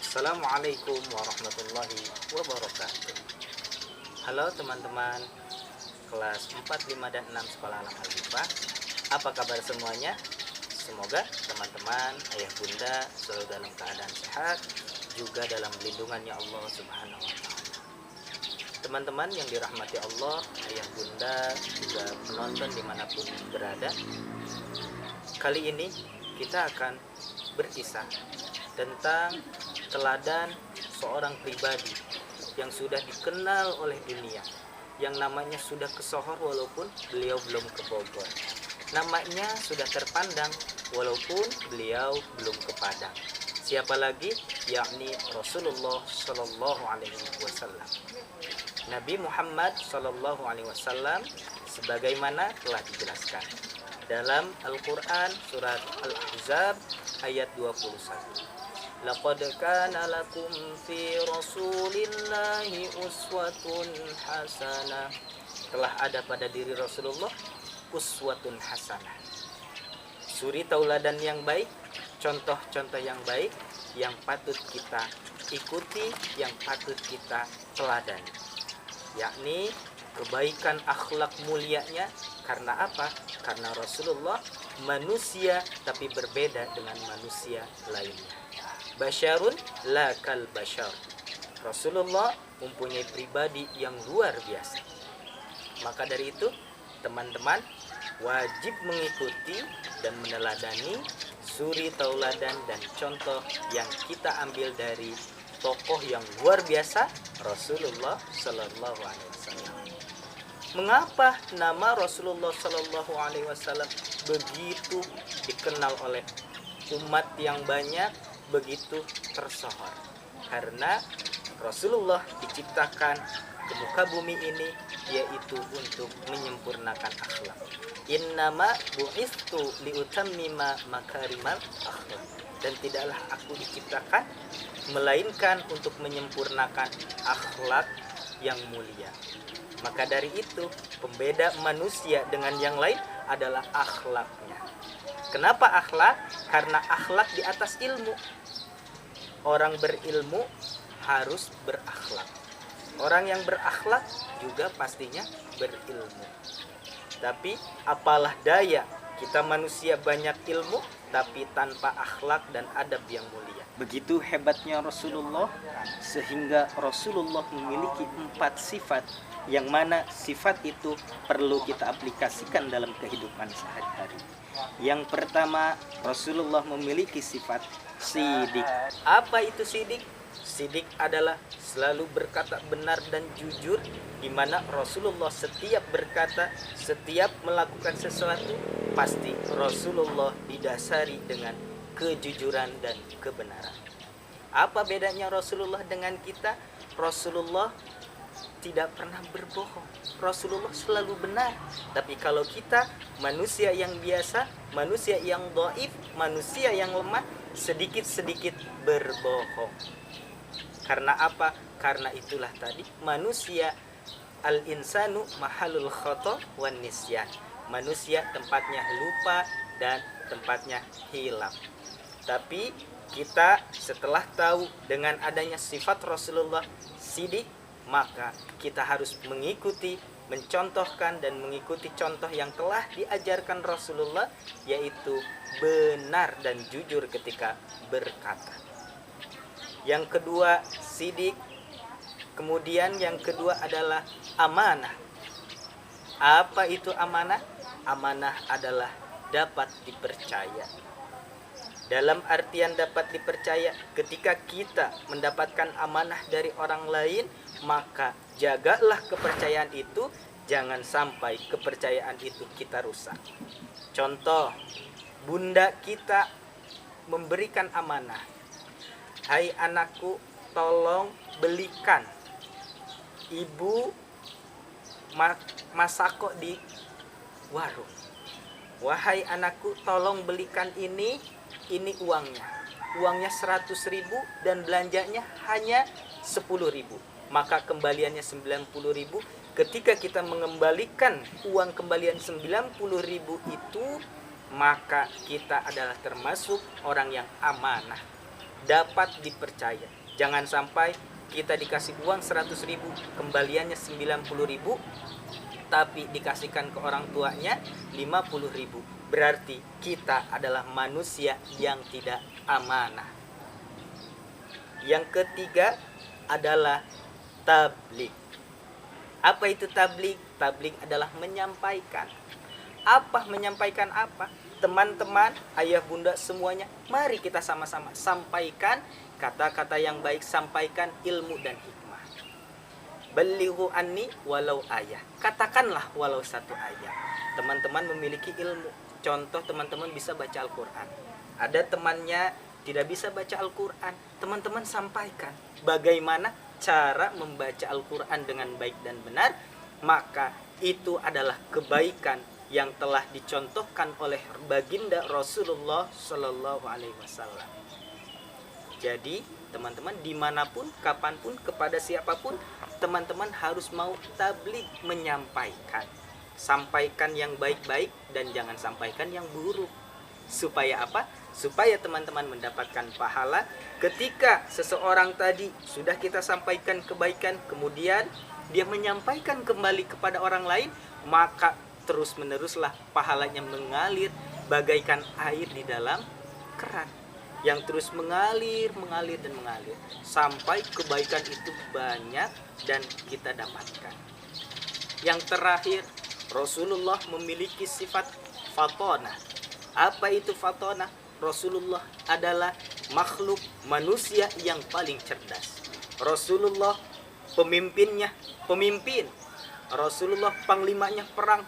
Assalamualaikum warahmatullahi wabarakatuh. Halo teman-teman kelas 4, 5, dan 6 Sekolah Alam Al-Hifah. Apa kabar semuanya? Semoga teman-teman, ayah bunda selalu dalam keadaan sehat, juga dalam lindungannya Allah Subhanahu wa Ta'ala. Teman-teman yang dirahmati Allah, ayah bunda juga penonton dimanapun berada, kali ini kita akan berkisah tentang teladan seorang pribadi yang sudah dikenal oleh dunia, yang namanya sudah kesohor walaupun beliau belum ke Bogor, namanya sudah terpandang walaupun beliau belum ke Padang. Siapa lagi? Yakni Rasulullah Shallallahu Alaihi Wasallam, Nabi Muhammad Shallallahu Alaihi Wasallam, sebagaimana telah dijelaskan dalam Al-Quran surat Al-Ahzab ayat 21. Laqad kana lakum fi Rasulillahi uswatun hasanah. Telah ada pada diri Rasulullah uswatun hasanah, suri tauladan yang baik, contoh-contoh yang baik yang patut kita ikuti, yang patut kita teladani, yakni kebaikan akhlak mulianya. Karena apa? Karena Rasulullah manusia tapi berbeda dengan manusia lainnya. Basyarun la kal basyar. Rasulullah mempunyai pribadi yang luar biasa. Maka dari itu, teman-teman wajib mengikuti dan meneladani suri tauladan dan contoh yang kita ambil dari tokoh yang luar biasa, Rasulullah Sallallahu Alaihi Wasallam. Mengapa nama Rasulullah Sallallahu Alaihi Wasallam begitu dikenal oleh umat yang banyak, begitu tersohor? Karena Rasulullah diciptakan ke muka bumi ini yaitu untuk menyempurnakan akhlak. Innama bu'istu liutammima makarimal akhlak. Dan tidaklah aku diciptakan melainkan untuk menyempurnakan akhlak yang mulia. Maka dari itu, pembeda manusia dengan yang lain adalah akhlaknya. Kenapa akhlak? Karena akhlak di atas ilmu. Orang berilmu harus berakhlak. Orang yang berakhlak juga pastinya berilmu. Tapi apalah daya kita manusia banyak ilmu tapi tanpa akhlak dan adab yang mulia. Begitu hebatnya Rasulullah, sehingga Rasulullah memiliki 4 sifat, yang mana sifat itu perlu kita aplikasikan dalam kehidupan sehari-hari. Yang pertama, Rasulullah memiliki sifat sidik. Apa itu sidik? Sidik adalah selalu berkata benar dan jujur, di mana Rasulullah setiap berkata, setiap melakukan sesuatu, pasti Rasulullah didasari dengan kejujuran dan kebenaran. Apa bedanya Rasulullah dengan kita? Rasulullah tidak pernah berbohong. Rasulullah selalu benar. Tapi kalau kita manusia yang biasa, manusia yang dhaif, manusia yang lemah, sedikit-sedikit berbohong. Karena apa? Karena itulah tadi manusia, al-insanu mahalul khata wan nisyan. Manusia tempatnya lupa dan tempatnya hilang. Tapi kita setelah tahu dengan adanya sifat Rasulullah sidik, maka kita harus mengikuti, mencontohkan dan mengikuti contoh yang telah diajarkan Rasulullah, yaitu benar dan jujur ketika berkata. Yang kedua, sidik. Kemudian yang kedua adalah amanah. Apa itu amanah? Amanah adalah dapat dipercaya. Dalam artian dapat dipercaya, ketika kita mendapatkan amanah dari orang lain, maka jagalah kepercayaan itu, jangan sampai kepercayaan itu kita rusak. Contoh, bunda kita memberikan amanah. Hai anakku, tolong belikan ibu masako di warung. Wahai anakku, tolong belikan ini uangnya. Uangnya 100.000 dan belanjanya hanya 10.000. Maka kembaliannya 90.000. Ketika kita mengembalikan uang kembalian 90.000 itu, maka kita adalah termasuk orang yang amanah, dapat dipercaya. Jangan sampai kita dikasih uang 100.000, kembaliannya 90.000, tapi dikasihkan ke orang tuanya 50.000. Berarti kita adalah manusia yang tidak amanah. Yang ketiga adalah tabligh. Apa itu tabligh? Tabligh adalah menyampaikan. Apa menyampaikan apa? Teman-teman, ayah bunda semuanya, mari kita sama-sama sampaikan kata-kata yang baik, sampaikan ilmu dan hikmah. Balighu anni walau ayah. Katakanlah walau satu ayat. Teman-teman memiliki ilmu. Contoh, teman-teman bisa baca Al-Quran. Ada temannya tidak bisa baca Al-Quran. Teman-teman sampaikan bagaimana cara membaca Al-Quran dengan baik dan benar. Maka itu adalah kebaikan yang telah dicontohkan oleh baginda Rasulullah Sallallahu Alaihi Wasallam. Jadi teman-teman, dimanapun, kapanpun, kepada siapapun, teman-teman harus mau tabligh, menyampaikan. Sampaikan yang baik-baik dan jangan sampaikan yang buruk. Supaya apa? Supaya teman-teman mendapatkan pahala ketika seseorang tadi sudah kita sampaikan kebaikan, kemudian dia menyampaikan kembali kepada orang lain, maka terus-meneruslah pahalanya mengalir bagaikan air di dalam keran, yang terus mengalir dan mengalir sampai kebaikan itu banyak dan kita dapatkan. Yang terakhir, Rasulullah memiliki sifat fatonah. Apa itu fatonah? Rasulullah adalah makhluk manusia yang paling cerdas. Rasulullah pemimpin. Rasulullah panglimanya perang.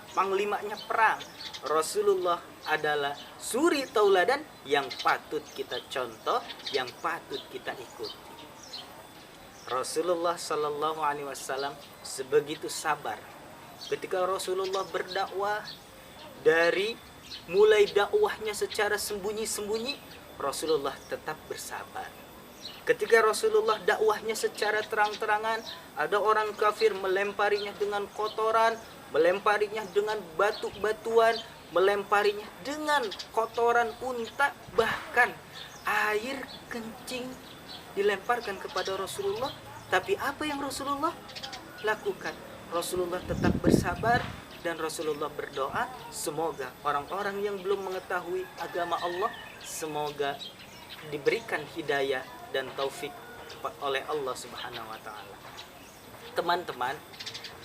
Rasulullah adalah suri tauladan yang patut kita contoh, yang patut kita ikuti. Rasulullah Sallallahu Alaihi Wasallam sebegitu sabar ketika Rasulullah berdakwah. Dari mulai dakwahnya secara sembunyi-sembunyi, Rasulullah tetap bersabar. Ketika Rasulullah dakwahnya secara terang-terangan, ada orang kafir melemparinya dengan kotoran, melemparinya dengan batu-batuan, melemparinya dengan kotoran unta, bahkan air kencing dilemparkan kepada Rasulullah. Tapi apa yang Rasulullah lakukan? Rasulullah tetap bersabar dan Rasulullah berdoa, semoga orang-orang yang belum mengetahui agama Allah, semoga diberikan hidayah dan taufik oleh Allah Subhanahu wa taala. Teman-teman,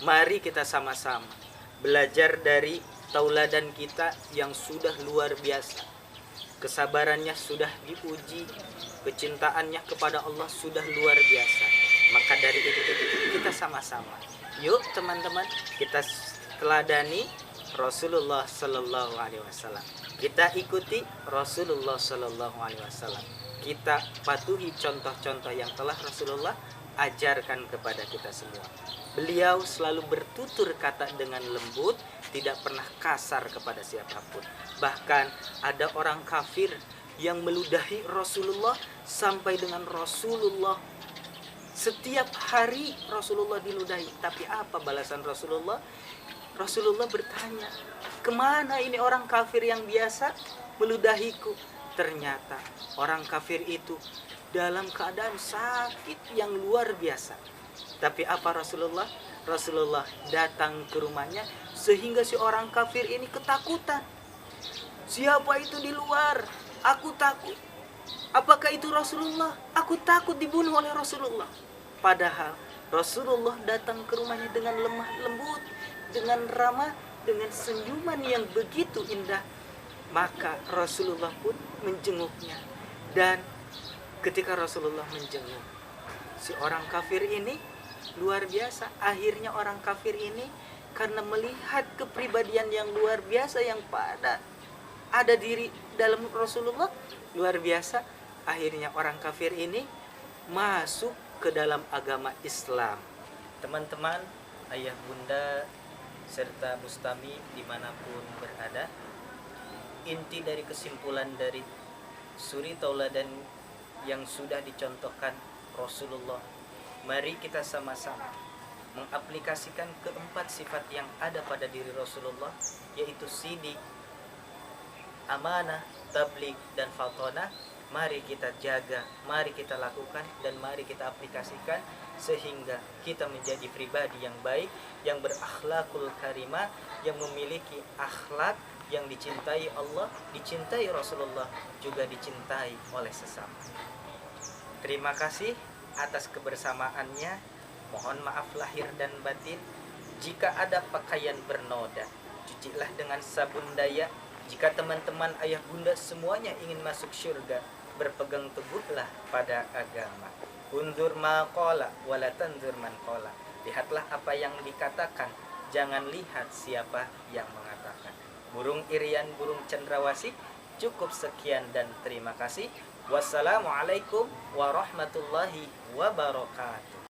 mari kita sama-sama belajar dari tauladan kita yang sudah luar biasa. Kesabarannya sudah diuji, kecintaannya kepada Allah sudah luar biasa. Maka dari itu kita sama-sama, yuk teman-teman, kita teladani Rasulullah Sallallahu Alaihi Wasallam. Kita ikuti Rasulullah Sallallahu Alaihi Wasallam. Kita patuhi contoh-contoh yang telah Rasulullah ajarkan kepada kita semua. Beliau selalu bertutur kata dengan lembut, tidak pernah kasar kepada siapapun. Bahkan ada orang kafir yang meludahi Rasulullah sampai dengan Rasulullah setiap hari Rasulullah diludahi. Tapi apa balasan Rasulullah? Rasulullah bertanya, kemana ini orang kafir yang biasa meludahiku? Ternyata orang kafir itu dalam keadaan sakit yang luar biasa. Tapi apa Rasulullah? Rasulullah datang ke rumahnya sehingga si orang kafir ini ketakutan. Siapa itu di luar? Aku takut. Apakah itu Rasulullah? Aku takut dibunuh oleh Rasulullah. Padahal Rasulullah datang ke rumahnya dengan lemah lembut, dengan ramah, dengan senyuman yang begitu indah. Maka Rasulullah pun menjenguknya. Dan ketika Rasulullah menjenguk si orang kafir ini, luar biasa. Akhirnya orang kafir ini karena melihat kepribadian yang luar biasa yang ada diri dalam Rasulullah, luar biasa. Akhirnya orang kafir ini masuk ke dalam agama Islam. Teman-teman, ayah bunda serta mustami dimanapun berada, inti dari kesimpulan dari suri tauladan yang sudah dicontohkan Rasulullah, mari kita sama-sama mengaplikasikan keempat sifat yang ada pada diri Rasulullah, yaitu sidik, amanah, tabligh, dan fatonah Mari kita jaga, mari kita lakukan, dan mari kita aplikasikan sehingga kita menjadi pribadi yang baik, yang berakhlakul karimah, yang memiliki akhlak yang dicintai Allah, dicintai Rasulullah, juga dicintai oleh sesama. Terima kasih atas kebersamaannya. Mohon maaf lahir dan batin. Jika ada pakaian bernoda, cucilah dengan sabun daya. Jika teman-teman ayah bunda semuanya ingin masuk surga, berpegang teguhlah pada agama. Undur ma qala wala tanzur man qala. Lihatlah apa yang dikatakan, jangan lihat siapa yang mengatakan. Burung irian, burung cendrawasih. Cukup sekian dan terima kasih. Wassalamualaikum warahmatullahi wabarakatuh.